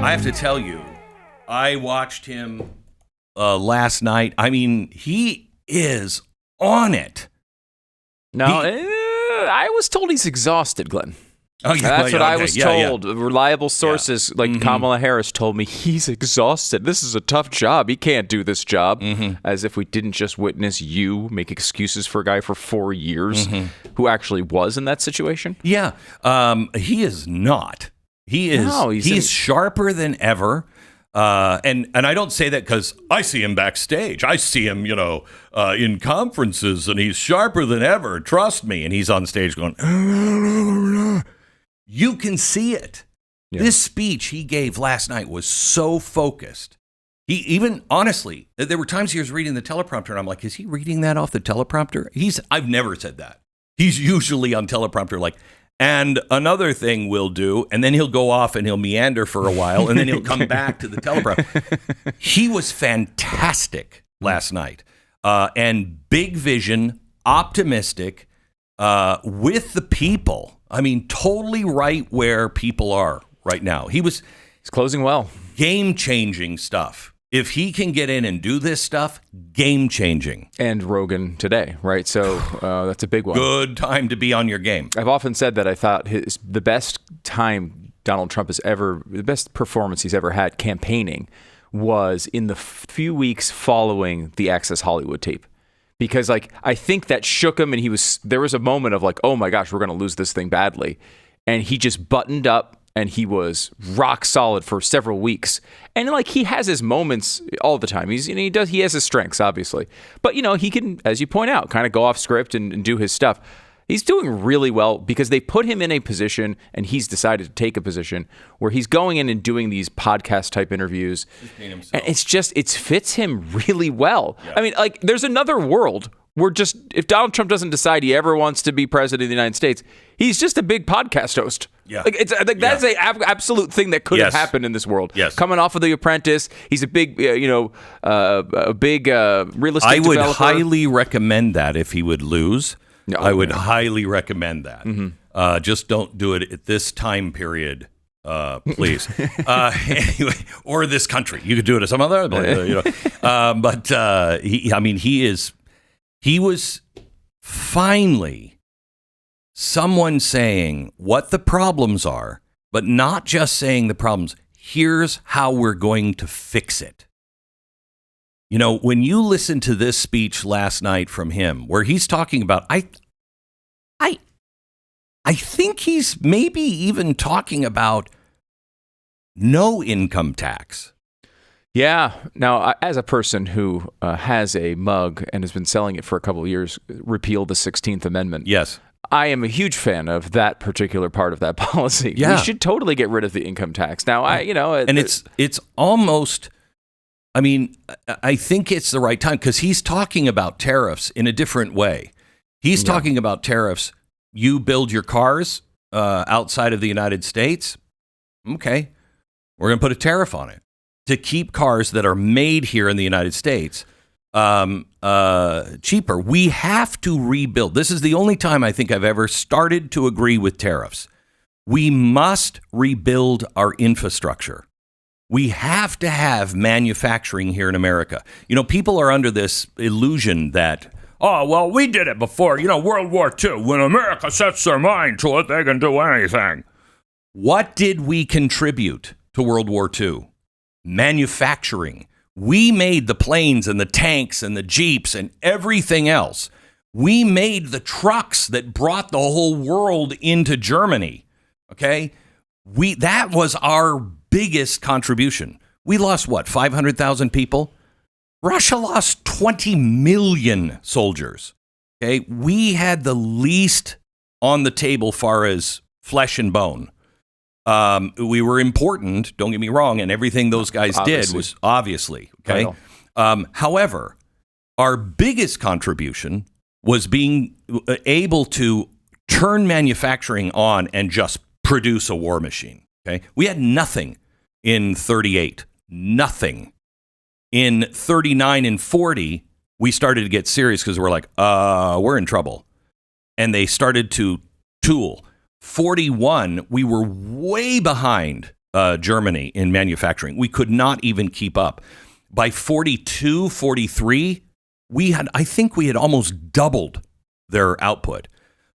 I have to tell you, I watched him last night. I mean, he is on it. No, I was told he's exhausted, Glenn. Oh, yeah, That's what I was told. Yeah. Reliable sources like Kamala Harris told me he's exhausted. This is a tough job. He can't do this job. As if we didn't just witness you make excuses for a guy for 4 years who actually was in that situation. Yeah, he is not. He is. No, he's sharper than ever. And I don't say that because I see him backstage. I see him, in conferences, and he's sharper than ever. Trust me. And he's on stage going, you can see it. Yeah. This speech he gave last night was so focused. He even, honestly, there were times he was reading the teleprompter, and I'm like, is he reading that off the teleprompter? I've never said that. He's usually on teleprompter like, and another thing we'll do, and then he'll go off and he'll meander for a while, and then he'll come back to the teleprompter. He was fantastic last night, and big vision, optimistic, with the people. I mean, totally right where people are right now. He's closing well. Game-changing stuff. If he can get in and do this stuff, game-changing. And Rogan today, right? So that's a big one. Good time to be on your game. I've often said that I thought the best time Donald Trump the best performance he's ever had campaigning was in the few weeks following the Access Hollywood tape. Because I think that shook him, and there was a moment of oh my gosh, we're going to lose this thing badly. And he just buttoned up. And he was rock solid for several weeks. And he has his moments all the time. He has his strengths, obviously. But he can, as you point out, kind of go off script and do his stuff. He's doing really well because they put him in a position, and he's decided to take a position where he's going in and doing these podcast type interviews. And it fits him really well. Yeah. I mean, there's another world where if Donald Trump doesn't decide he ever wants to be president of the United States, he's just a big podcast host. Yeah. That's an absolute thing that could have happened in this world. Yes. Coming off of The Apprentice, he's a big, real estate developer. I would highly recommend that if he would lose. No, I would highly recommend that. Mm-hmm. Just don't do it at this time period, please. Anyway, or this country. You could do it at some other, he was finally someone saying what the problems are, but not just saying the problems. Here's how we're going to fix it. When you listen to this speech last night from him, where he's talking about, I think he's maybe even talking about no income tax. Yeah. Now, as a person who has a mug and has been selling it for a couple of years, repeal the 16th Amendment. Yes. I am a huge fan of that particular part of that policy. Yeah. We should totally get rid of the income tax. Now, and it's almost, I think it's the right time because he's talking about tariffs in a different way. He's talking about tariffs. You build your cars outside of the United States. Okay. We're going to put a tariff on it to keep cars that are made here in the United States cheaper. We have to rebuild. This is the only time I think I've ever started to agree with tariffs. We must rebuild our infrastructure. We have to have manufacturing here in America. People are under this illusion that, oh, well, we did it before. World War II. When America sets their mind to it, they can do anything. What did we contribute to World War II? Manufacturing. We made the planes and the tanks and the Jeeps and everything else. We made the trucks that brought the whole world into Germany. Okay? That was our biggest contribution. We lost 500,000 people? Russia lost 20 million soldiers. Okay? We had the least on the table far as flesh and bone. We were important, don't get me wrong, and everything those guys did was obviously, okay? However, our biggest contribution was being able to turn manufacturing on and just produce a war machine, okay? We had nothing in 38, nothing. In 39 and 40, we started to get serious because we're like, we're in trouble. And they started to tool. 41, we were way behind Germany in manufacturing. We could not even keep up. By 42, 43, I think we had almost doubled their output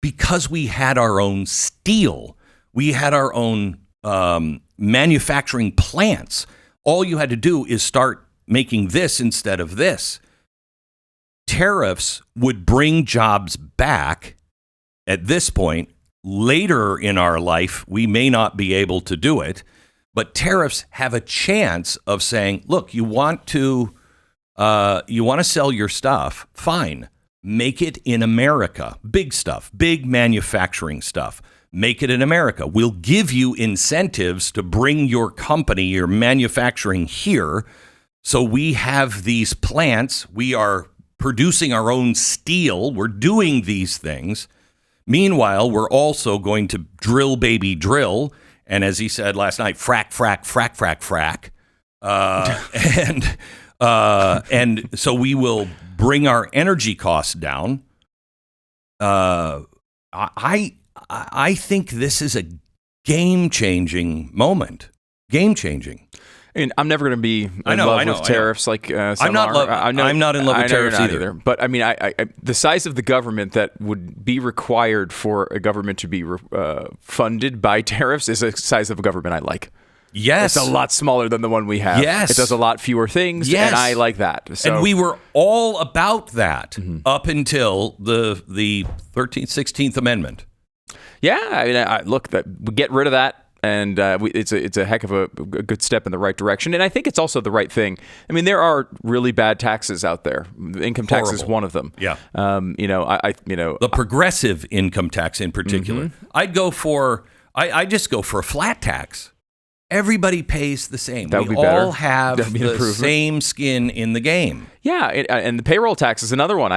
because we had our own steel. We had our own manufacturing plants. All you had to do is start making this instead of this. Tariffs would bring jobs back. At this point, later in our life, we may not be able to do it, but tariffs have a chance of saying, look, you want to sell your stuff, fine. Make it in America. Big stuff, big manufacturing stuff. Make it in America. We'll give you incentives to bring your company, your manufacturing here. So we have these plants. We are producing our own steel. We're doing these things. Meanwhile, we're also going to drill, baby, drill. And as he said last night, frack, frack, frack, frack, frack. And so we will bring our energy costs down. I think this is a game-changing moment. Game-changing. I mean, I'm never going to be in love with tariffs like some I'm not in love with tariffs either. But I mean, the size of the government that would be required for a government to be funded by tariffs is a size of a government I like. Yes. It's a lot smaller than the one we have. Yes. It does a lot fewer things, and I like that. So. And we were all about that up until the 13th, 16th Amendment. Yeah, I mean, look, we get rid of that. And it's a heck of a good step in the right direction. And I think it's also the right thing. I mean, there are really bad taxes out there. Income tax is one of them. Yeah. The progressive income tax in particular. I'd just go for a flat tax. Everybody pays the same. That would be better. We all have the same skin in the game. Yeah, and the payroll tax is another one.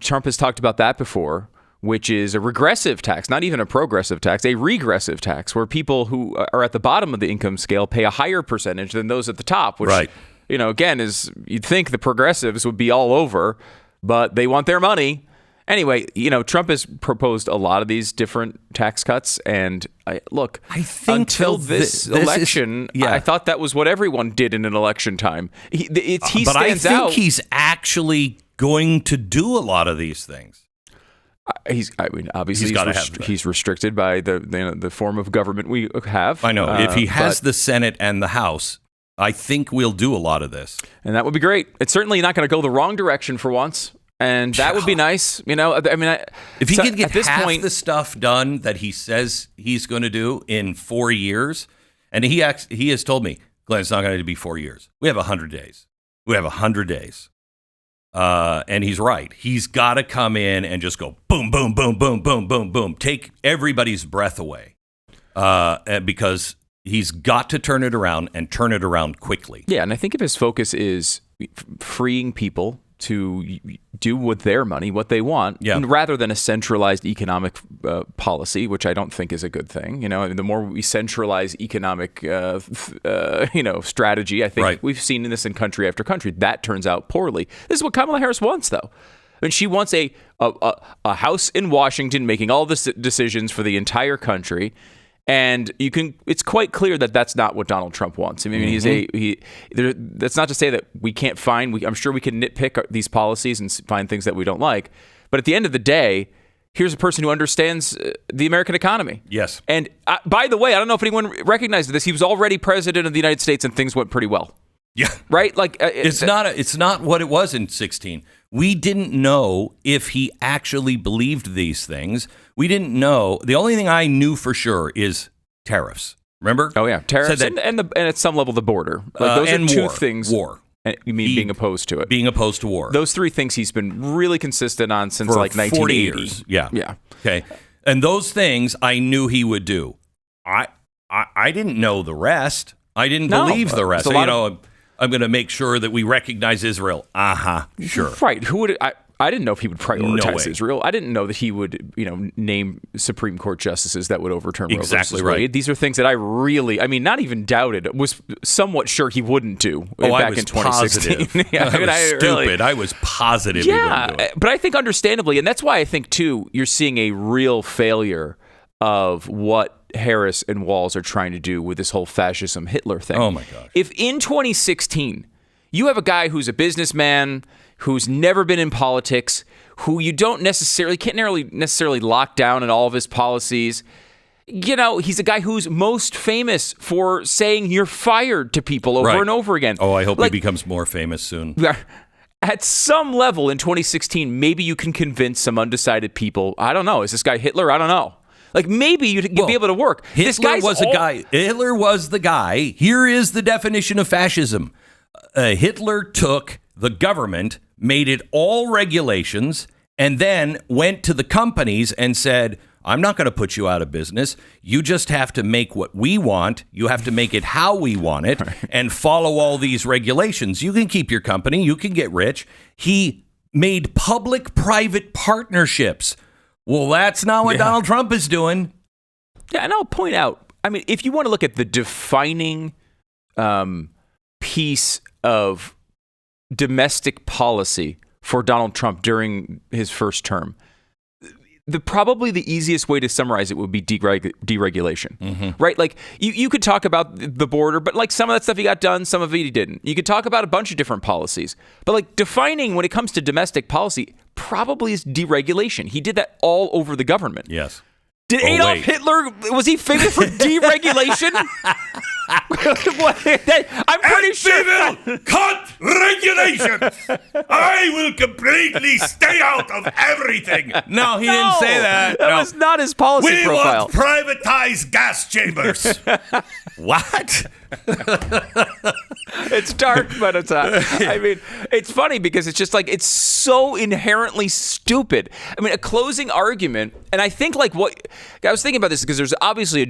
Trump has talked about that before, which is a regressive tax, not even a progressive tax, a regressive tax, where people who are at the bottom of the income scale pay a higher percentage than those at the top, which, again, is you'd think the progressives would be all over, but they want their money. Anyway, Trump has proposed a lot of these different tax cuts, and I think until this election, I thought that was what everyone did in an election time. He stands out. But I think he's actually going to do a lot of these things. Obviously, he's restricted by the form of government we have. I know. If he has the Senate and the House, I think we'll do a lot of this. And that would be great. It's certainly not going to go the wrong direction for once. And that would be nice. If he could get half the stuff done that he says he's going to do in 4 years, and he has told me, Glenn, it's not going to be 4 years. We have 100 days. And he's right. He's got to come in and just go boom, boom, boom, boom, boom, boom, boom. Take everybody's breath away because he's got to turn it around and turn it around quickly. Yeah, and I think if his focus is freeing people to do with their money what they want, rather than a centralized economic policy, which I don't think is a good thing. The more we centralize economic, strategy, I think we've seen this in country after country. That turns out poorly. This is what Kamala Harris wants, though. I mean, she wants a house in Washington making all the decisions for the entire country. And it's quite clear that that's not what Donald Trump wants. I mean, that's not to say that we can't I'm sure we can nitpick these policies and find things that we don't like. But at the end of the day, here's a person who understands the American economy. Yes. And by the way, I don't know if anyone recognized this. He was already president of the United States and things went pretty well. Yeah. Right? Like it's not what it was in 2016. We didn't know if he actually believed these things. We didn't know. The only thing I knew for sure is tariffs. Remember? Oh yeah, tariffs and at some level the border. Those are two things. War. You mean being opposed to it? Being opposed to war. Those three things he's been really consistent on since for like 1980. 40 years. Yeah. Yeah. Okay. And those things I knew he would do. I didn't know the rest. I didn't believe the rest. I'm going to make sure that we recognize Israel. Sure. Right. Who would I didn't know if he would prioritize Israel. I didn't know that he would, name Supreme Court justices that would overturn Roe versus Wade. These are things that I not even doubted, was somewhat sure he wouldn't do back in 2016. I was positive he wouldn't do it. But I think understandably, and that's why I think, too, you're seeing a real failure of what Harris and Walz are trying to do with this whole fascism Hitler thing. Oh, my gosh. If in 2016, you have a guy who's a businessman, who's never been in politics, who you can't necessarily lock down in all of his policies. You know, he's a guy who's most famous for saying you're fired to people over and over again. Oh, I hope he becomes more famous soon. At some level in 2016, maybe you can convince some undecided people, I don't know, is this guy Hitler? I don't know. Like, maybe you'd be able to work. Hitler was the guy. Here is the definition of fascism. Hitler took the government, made it all regulations, and then went to the companies and said, I'm not going to put you out of business. You just have to make what we want. You have to make it how we want it and follow all these regulations. You can keep your company. You can get rich. He made public-private partnerships. Well, that's not what Donald Trump is doing. Yeah, and I'll point out, I mean, if you want to look at the defining piece of domestic policy for Donald Trump during his first term, probably the easiest way to summarize it would be deregulation, right? Like you could talk about the border, but like some of that stuff he got done, some of it he didn't. You could talk about a bunch of different policies, but like defining when it comes to domestic policy probably is deregulation. He did that all over the government. Yes. Did Adolf Hitler, was he famous for deregulation? I'm pretty sure. Cut regulations. I will completely stay out of everything. No, he didn't say that. That was not his policy profile. We want privatized gas chambers. What? It's dark, but it's I mean, it's funny because it's just like, it's so inherently stupid. I mean, a closing argument, and I think like what I was thinking about this because there's obviously a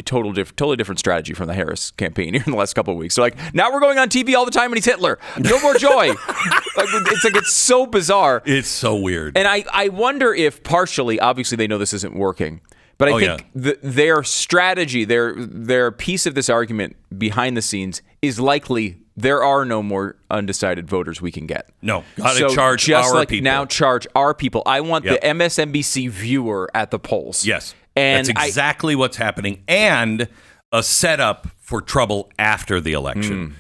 totally different strategy from the Harris campaign here in the last couple of weeks. So like, now we're going on TV all the time and he's Hitler. No more joy. It's so bizarre. It's so weird. And I wonder if partially, obviously they know this isn't working. But I think their strategy, their piece of this argument behind the scenes is likely there are no more undecided voters we can get. No, gotta charge just our like people. Now charge our people. I want the MSNBC viewer at the polls. Yes, and that's exactly what's happening, and a setup for trouble after the election.